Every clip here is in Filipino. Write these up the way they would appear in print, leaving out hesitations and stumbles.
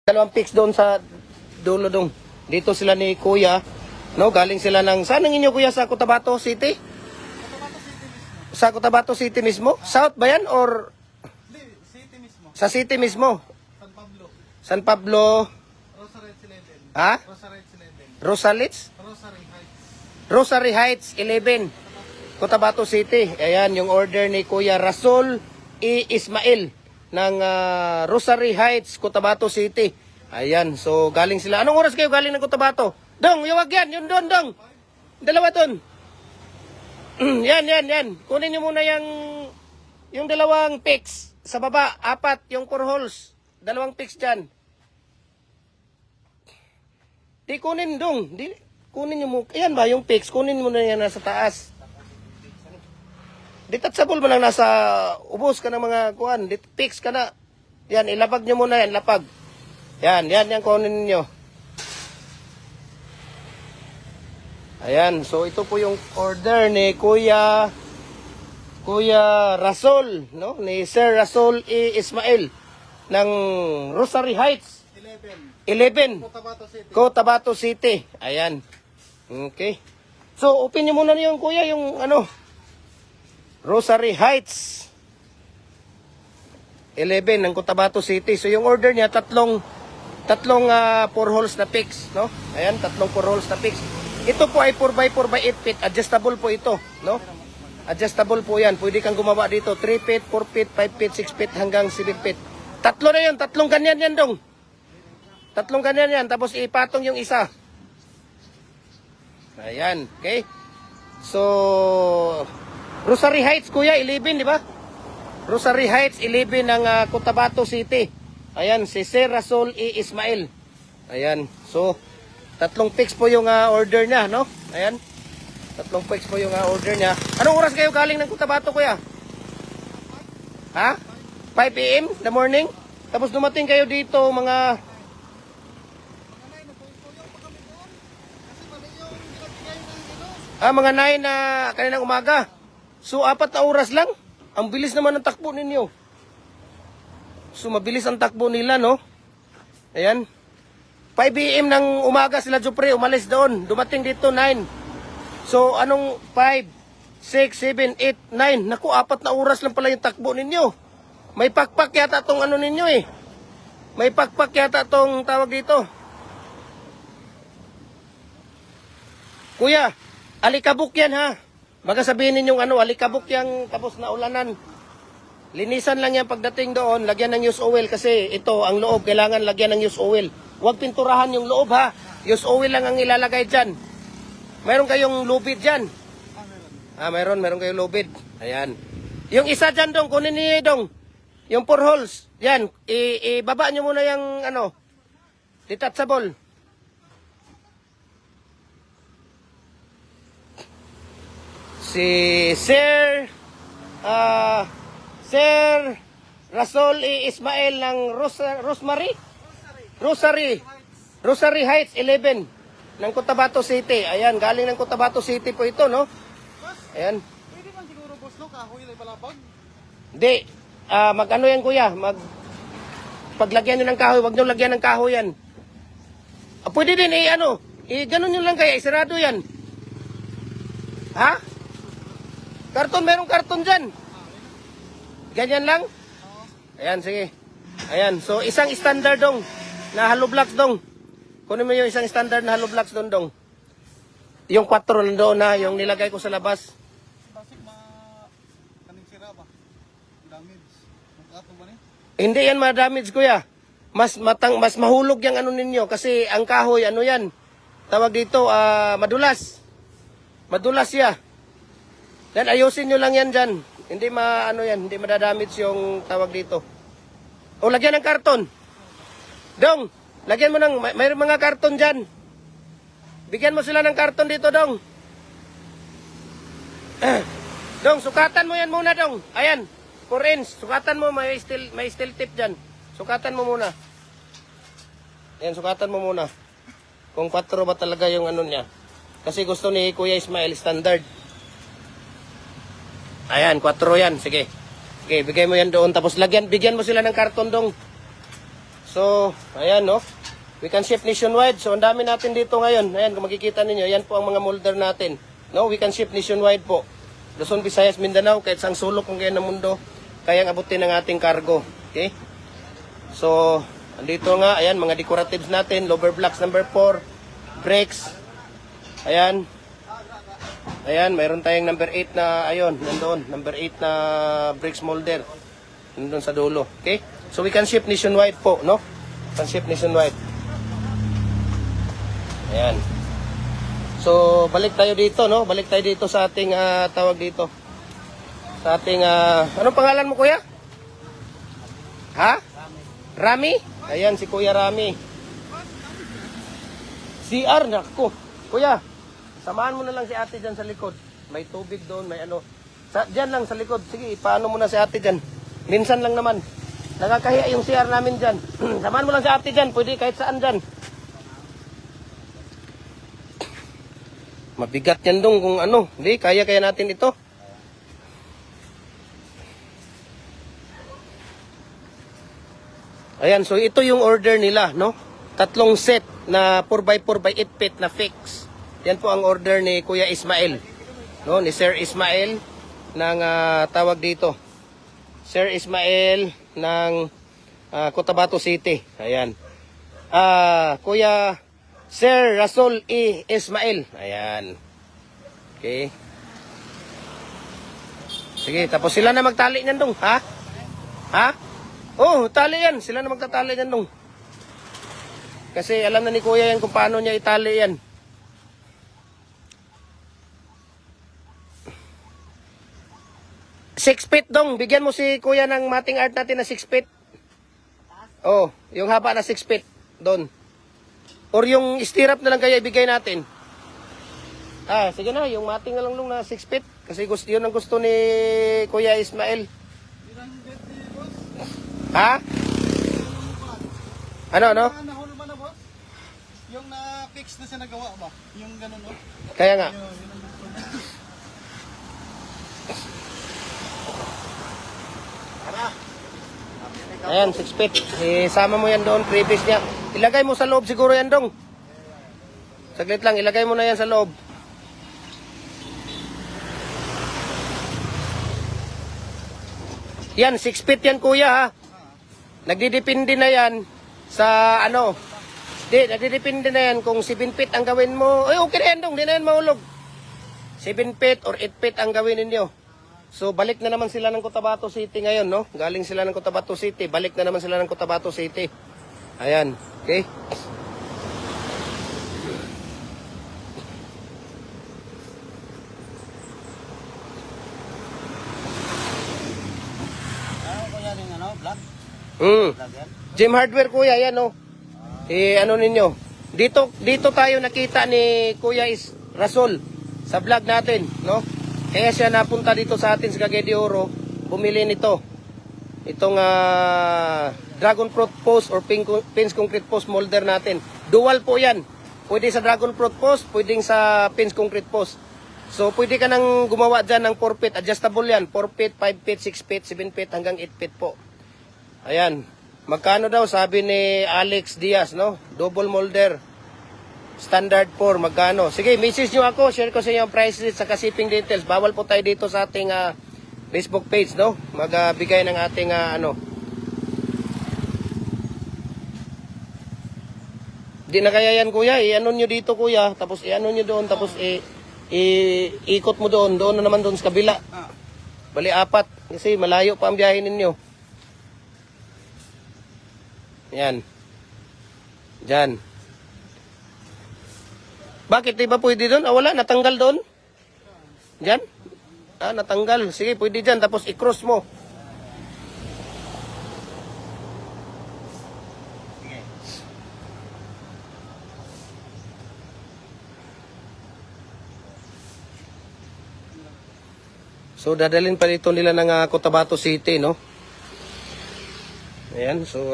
Dalawang pics doon sa dulo dong. Dito sila ni Kuya. No, galing sila ng saan ang inyo Kuya sa Cotabato City? Sa Cotabato City mismo? South ba yan or City mismo. sa city mismo? San Pablo. San Pablo, Rosarite 11. ha? Rosarite 11. Rosalitz? Rosary Heights. Rosary Heights 11. Cotabato City. Ayan yung order ni Kuya Rasul E. Ismail ng Rosary Heights, Cotabato City. Ayan, so galing sila. Anong oras kayo galing ng Cotabato? Dong, yawag yan. Yun doon, dong. Dalawa doon. yan. Kunin nyo muna yung dalawang pics sa baba. 4, yung 4 holes. Dalawang pics dyan. Di kunin dong. Kunin nyo mo. Ayan ba yung pics? Kunin mo na yan nasa taas. Detachable mo lang nasa ubos ka ng mga kuhan. Pics ka na. Yan, ilapag nyo muna yan. Lapag. Yan kunin nyo. Ayan, so ito po yung order ni Kuya Rasul, no? Ni Sir Rasul E. Ismail ng Rosary Heights 11, Cotabato City. Cotabato City. Ayan. Okay. So, open nyo muna yung Kuya, yung Rosary Heights 11 ng Cotabato City. So, yung order niya, tatlong 4 holes na pics, no? Ayan, tatlong 4 holes na pics. Ito po ay 4x4 by 8 feet. Adjustable po ito, no? Adjustable po yan. Pwede kang gumawa dito. 3 feet, 4 feet, 5 feet, 6 feet, hanggang 7 feet. Tatlo na yun. Tatlong ganyan yan, dong. Tatlong ganyan yan. Tapos ipatong yung isa. Ayan, okay? So, Rosary Heights, Kuya, 11, di ba? Rosary Heights, 11 ng Cotabato City. Ayan, si Sir Rasul E. Ismail. Ayan, so, tatlong pics po yung order niya, no? Ayan. Tatlong pics po yung order niya. Anong oras kayo galing ng Cotabato, Kuya? Ha? 5 a.m. the morning? Tapos dumating kayo dito mga... mga 9 na kaninang umaga. So, 4 na oras lang. Ang bilis naman ng takbo ninyo. So, mabilis ang takbo nila, no? Ayan. 5 a.m. ng umaga sila Jupre, umalis doon. Dumating dito 9. So, anong 5, 6, 7, 8, 9? Naku, 4 na oras lang pala yung takbo ninyo. May pakpak yata tong ano ninyo eh. May pakpak yata tong tawag dito. Kuya, alikabok yan ha. Baka sabihin ninyong alikabok yang tapos na ulanan. Linisan lang yan pagdating doon, lagyan ng used oil kasi ito, ang loob, kailangan lagyan ng used oil. Huwag pinturahan yung loob ha. Used oil lang ang ilalagay dyan. Mayroon kayong lubid dyan. Mayroon kayong lubid. Ayan. Yung isa dyan dong, kunin niyo dong. Yung 4 holes. Yan, ibaba nyo muna yung detachable. Si Sir Rasul E. Ismail ng Rosary Heights 11 ng Cotabato City. Ayan, galing ng Cotabato City po ito, no? Ayan. Pwede man siguro boss no, kahoy lang palapag. Hindi, mag-ano yan kuya, paglagyan nyo ng kahoy, wag nyo lagyan ng kahoy yan. Pwede din ganun nyo lang kaya, isarado yan. Ha? Karton, merong karton dyan. Ganyan lang? Ayan, sige. Ayan, so isang standard dong na hollow blocks dong. Kunin mo yung isang standard na hollow blocks dong. Yung 4 nandoon na, yung nilagay ko sa labas. Basig kaning sira ba? Damage. Mag-ato ba ni? Hindi yan ma-damage kuya. Mas mahulog yung ninyo kasi ang kahoy yan. Tawag dito madulas. Madulas siya. Then ayusin nyo lang yan dyan. Hindi hindi madadamage yung tawag dito. O lagyan ng karton. Dong, lagyan mo may mga karton dyan. Bigyan mo sila ng karton dito, Dong. Dong, sukatan mo yan muna, Dong. Ayan, 4 inch. Sukatan mo, may steel tip dyan. Sukatan mo muna. Ayan, sukatan mo muna. Kung 4 ba talaga yung niya. Kasi gusto ni Kuya Ismail standard. Ayan, 4 yan. Sige. Okay, bigay mo yan doon. Tapos bigyan mo sila ng karton, Dong. So, ayan, no? We can ship nationwide. So, ang dami natin dito ngayon. Ayan, kung makikita ninyo, yan po ang mga molder natin. No, we can ship nationwide po. Luzon, Visayas, Mindanao, kahit sang sulok kung kayo ng mundo, kayang abutin ng ating cargo. Okay? So, andito nga, ayan, mga decoratives natin, lower blocks number 4, brakes, ayan, ayan, mayroon tayong number 8 na, ayun, nandoon, number 8 na brakes molder, nandoon sa dulo, okay? So, we can ship nationwide po, no? Can ship nationwide. Ayan. So, balik tayo dito, no? Balik tayo dito sa ating, tawag dito, sa ating, anong pangalan mo, kuya? Ha? Rami? Ayan, si Kuya Rami. CR, naku. Kuya, samahan mo na lang si ate dyan sa likod. May tubig doon, may ano. Dyan lang sa likod. Sige, paano mo na si ate dyan. Minsan lang naman. Nakakahiya yung CR namin dyan. Samahan mo lang si ate dyan. Pwede kahit saan dyan. Mabigat yan dong kung ano. Hindi, kaya natin ito. Ayan, so ito yung order nila, no? 3 set na 4x4 by 8 feet na fix. Yan po ang order ni Kuya Ismael, no? Ni Sir Ismael ng tawag dito. Sir Ismael ng Cotabato City. Ayan. Kuya Sir Rasul E. Ismael. Ayan. Okay. Sige, tapos sila na magtali niyan dong, ha? Ha? Oh, tali yan. Sila na magtatali yan nung. Kasi alam na ni Kuya yan kung paano niya itali yan. Six feet dong. Bigyan mo si Kuya ng mating art natin na 6 feet. Oh, yung haba na 6 feet. Doon. Or yung stirrup na lang kaya ibigay natin. Sige na. Yung mating na lang nung na 6 feet. Kasi yun ang gusto ni Kuya Ismael. Ha? Ano? Nahulog ba na, boss? Yung na-fix na siya nagawa ba? Yung ganun, no? Kaya nga. Yun ang gusto niya. Ayan, 6 feet. Isama mo yan doon, previous niya. Ilagay mo sa loob siguro yan dong. Saglit lang, ilagay mo na yan sa loob. Yan, 6 feet yan kuya ha. Nagdidepende na yan sa ano. Nagdidepende na yan kung 7 feet ang gawin mo. Ay, okay na yan dong, di na yan mahulog. 7 feet or 8 feet ang gawin ninyo. So, balik na naman sila ng Cotabato City ngayon, no? Galing sila ng Cotabato City. Balik na naman sila ng Cotabato City. Ayan, okay? Gym hardware kuya, yan oh. Ano ninyo? Dito tayo nakita ni Kuya Rasul sa vlog natin, no? Kaya siya napunta dito sa atin sa Cagayan de Oro, bumili nito. Itong Dragon Fruit Post or Pins Concrete Post molder natin. Dual po yan. Pwede sa Dragon Fruit Post, pwedeng sa Pins Concrete Post. So, pwede ka nang gumawa dyan ng 4 feet. Adjustable yan. 4 feet, 5 feet, 6 feet, 7 feet, hanggang 8 feet po. Ayan. Magkano daw? Sabi ni Alex Diaz, no? Double molder. Standard 4, magkano? Sige, message nyo ako. Share ko sa inyo ang price list sa shipping details. Bawal po tayo dito sa ating Facebook page, no? Magbigay ng ating ano. Di na kaya yan, kuya. I-ano nyo dito, kuya. Tapos i-ano nyo doon. Tapos ikot mo doon. Doon na naman doon sa kabila. Bali, 4. Kasi malayo pa ang biyahe ninyo. Yan. Diyan. Bakit? Di ba pwede doon? Wala. Natanggal doon? Diyan? Natanggal. Sige, pwede dyan. Tapos i-cross mo. Sige. So, dadalhin pa dito nila ng Cotabato City, no? Ayan. So,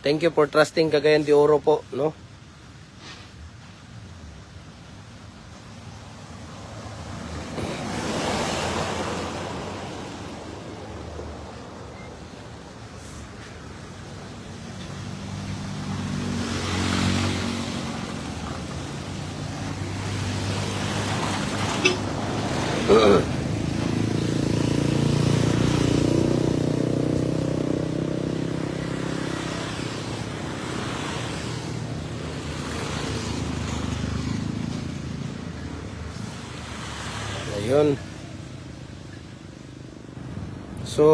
thank you for trusting Cagayan de Oro po, no? Yun. So,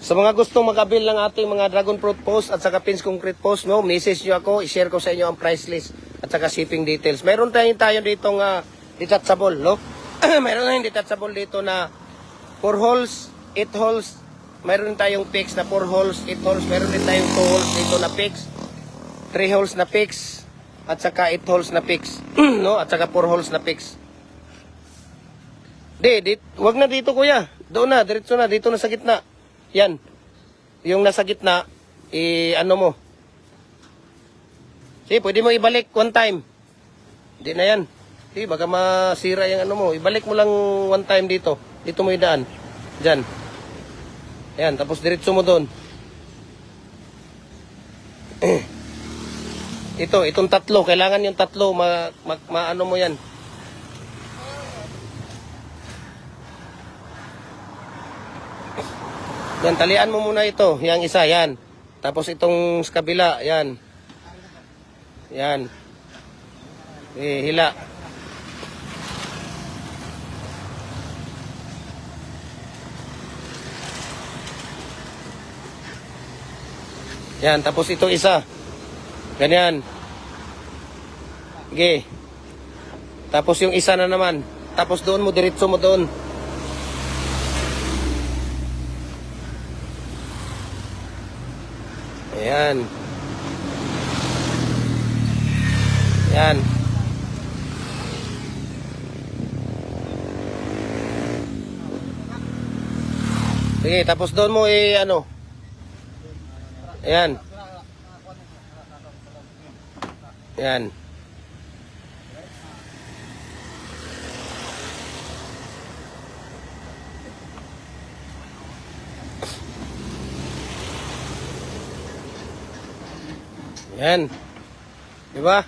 sa mga gustong mag-avail ng ating mga dragon fruit post at saka pins concrete post, no, message nyo ako, i-share ko sa inyo ang price list at saka shipping details. Mayroon tayo dito nga detachable, no? Mayroon tayong detachable dito na 4 holes, 8 holes. Mayroon tayong fix na 4 holes, 8 holes. Mayroon din tayong 2 holes dito na fix, 3 holes na fix, at saka 8 holes na fix, no? At saka 4 holes na fix. Wag na dito kuya. Doon na, diretso na, dito na sa gitna. Yan. Yung nasa gitna, ano mo. Sige, pwede mo ibalik one time. Hindi na yan. Sige, baka masira yung ano mo. Ibalik mo lang one time dito. Dito mo idaan. Diyan. Yan, tapos diretso mo doon. Itong tatlo. Kailangan yung tatlo. Ano mo yan. Yan, talian mo muna ito. Yang isa, yan. Tapos itong sa kabila, yan. Yan. Hila. Yan, tapos itong isa. Ganyan. Okay. Tapos yung isa na naman. Tapos doon mo, diretso mo doon. Ayan. Yan. Sige, tapos doon mo ano. Ayan. Ayan. Yan. Di ba?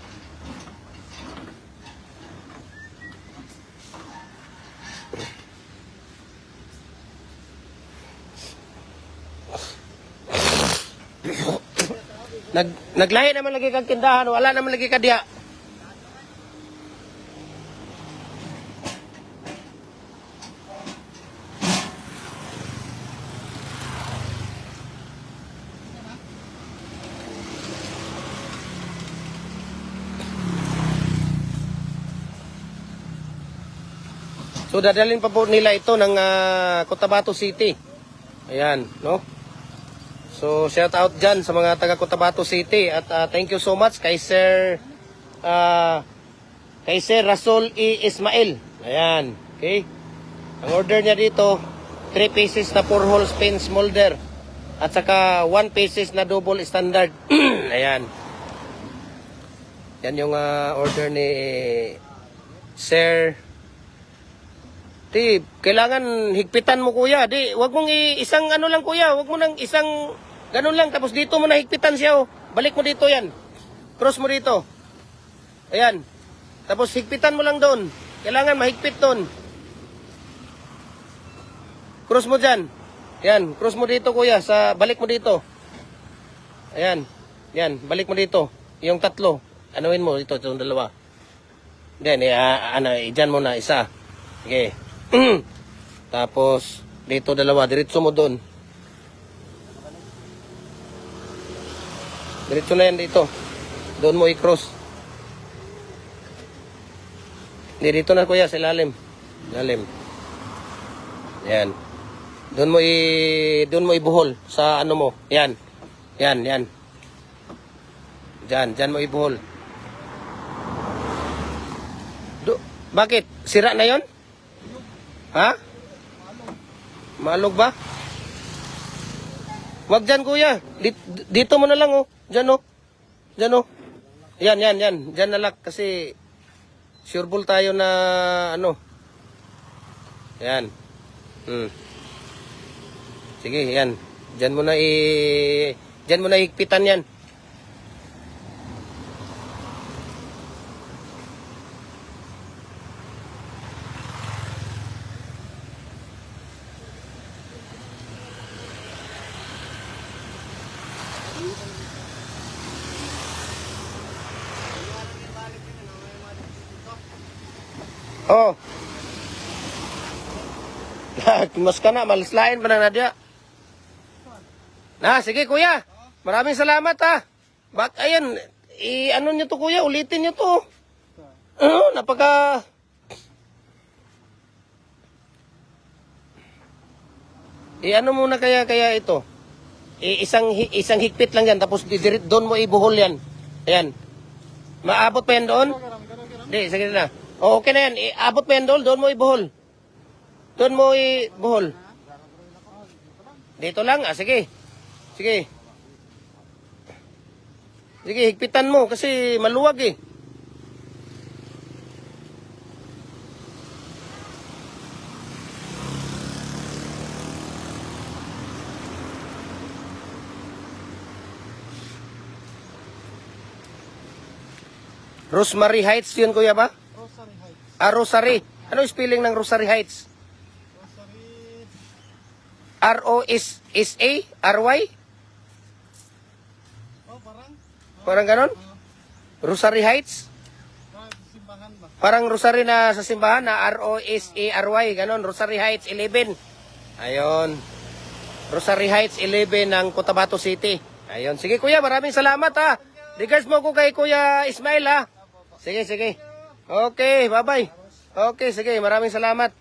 Naglahi naman lagi kang tindahan, wala naman lagi ka diya. So dadalhin pa po nila ito ng Cotabato City. Ayan, no? So shout out dyan sa mga taga Cotabato City at thank you so much kay Sir Rasul E. Ismail. Ayan, okay? Ang order niya dito 3 pieces na 4 hole pins molder at saka 1 pieces na double standard. Ayan. Yan yung order ni Sir. Kailangan higpitan mo kuya. Wag mong isang ano lang kuya. Wag mo nang isang ganun lang. Tapos dito mo na higpitan siya. Oh. Balik mo dito yan. Cross mo dito. Ayan. Tapos higpitan mo lang doon. Kailangan mahigpit doon. Cross mo dyan. Ayan. Cross mo dito kuya. Balik mo dito. Ayan. Yan. Balik mo dito. Yung tatlo. Anuin mo dito. Itong dalawa. Then, dyan mo na isa. Okay. Tapos dito dalawa, diretso mo doon. Diretso na yan dito. Doon mo i-cross. Dito na kuya, sa ilalim. Ilalim. Yan. Doon mo ibuhol sa ano mo. Yan. Yan. Diyan mo ibuhol. Bakit? Sira na yon? Ha? Maalog ba? Wag dyan kuya. Dito mo na lang oh. Dyan oh. Dyan oh. Yan. Dyan na lang kasi sure ball tayo na ano. Yan. Sige, yan. Dyan mo na higpitan yan. Oh. Mas ka na, malaslain pa na Nadia. Na, sige kuya. Maraming salamat ha. Ayan, ano nyo to kuya, ulitin nyo to. Napaka... ano muna kaya ito. Isang higpit lang yan, tapos doon mo ibuhol yan. Ayan. Maabot pa yan doon? Hindi, sige na. Okay na yan, abot pa yan doon mo ibuhol. Doon mo ibuhol. Dito lang, sige. Sige. Sige, higpitan mo kasi maluwag eh. Rosemary Heights yun kuya ba? Rosary Heights. Rosary. Ano yung spelling ng Rosary Heights? Rosary. R-O-S-A-R-Y? Oh, parang? Parang ganon? Rosary Heights? Simbahan ba? Parang Rosary na sa simbahan na R-O-S-A-R-Y. Ganon, Rosary Heights 11. Ayun. Rosary Heights 11 ng Cotabato City. Ayun. Sige kuya, maraming salamat ha. Regards mo ko kay Kuya Ismail ha. Sige, sige. Okay, bye-bye. Okay, sige, maraming salamat.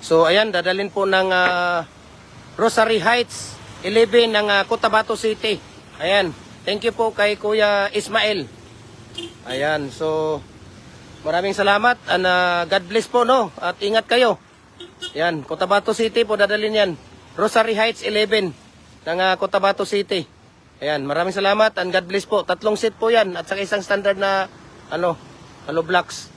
So ayan, dadalhin po ng Rosary Heights 11 ng Cotabato City. Ayan, thank you po kay Kuya Ismail. Ayan, so maraming salamat and God bless po no at ingat kayo. Ayan, Cotabato City po dadalhin yan. Rosary Heights 11 ng Cotabato City. Ayan, maraming salamat and God bless po. 3 set po yan at saka isang standard na hollow blocks.